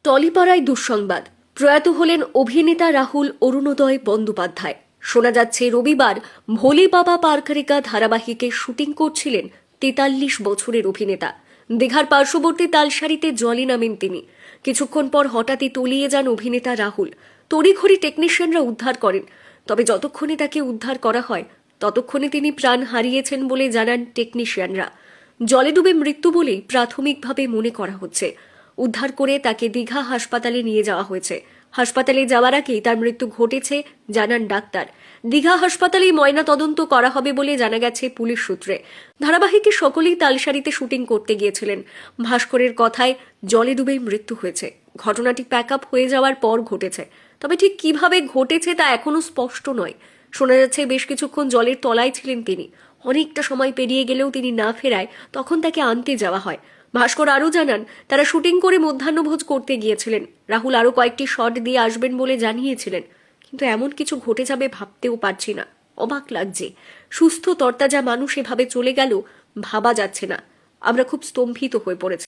টলিপাড়ায় দুঃসংবাদ, প্রয়াত হলেন অভিনেতা রাহুল অরুণোদয় বন্দ্যোপাধ্যায়। শোনা যাচ্ছে রবিবার ভোলে বাবা পারকারিকা ধারাবাহিকে শুটিং করছিলেন ৪৩ বছরের অভিনেতা। দীঘার পার্শ্ববর্তী তালসারিতে জলে নামেন তিনি। কিছুক্ষণ পর হঠাৎই তলিয়ে যান অভিনেতা রাহুল। তড়িঘড়ি টেকনিশিয়ানরা উদ্ধার করেন, তবে যতক্ষণে তাকে উদ্ধার করা হয় ততক্ষণে তিনি প্রাণ হারিয়েছেন বলে জানান টেকনিশিয়ানরা। জলে ডুবে মৃত্যু বলেই প্রাথমিকভাবে মনে করা হচ্ছে। উদ্ধার করে তাকে দীঘা হাসপাতালে নিয়ে যাওয়া হয়েছে। হাসপাতালে যাওয়ার আগেই তার মৃত্যু ঘটেছে জানান ডাক্তার। দীঘা হাসপাতালেই ময়না তদন্ত করা হবে বলে জানা গেছে পুলিশ সূত্রে। ধারাবাহিকে সকলেই তালসারিতে শুটিং করতে গিয়েছিলেন। ভাস্করের কথায় জলে ডুবেই মৃত্যু হয়েছে। ঘটনাটি প্যাক আপ হয়ে যাওয়ার পর ঘটেছে, তবে ঠিক কিভাবে ঘটেছে তা এখনো স্পষ্ট নয়। শোনা যাচ্ছে বেশ কিছুক্ষণ জলের তলায় ছিলেন তিনি। অনেকটা সময় পেরিয়ে গেলেও তিনি না ফেরায় তখন তাকে আনতে যাওয়া হয়। ভাস্কর আরও জানান, তারা শুটিং করে মধ্যাহ্নভোজ করতে গিয়েছিলেন। রাহুল আরও কয়েকটি শট দিয়ে আসবেন বলে জানিয়েছিলেন, কিন্তু এমন কিছু ঘটে যাবে ভাবতেও পারছি না। অবাক লাগছে, সুস্থ তরতাজা মানুষ এভাবে চলে গেল ভাবা যাচ্ছে না। আমরা খুব স্তম্ভিত হয়ে পড়েছি।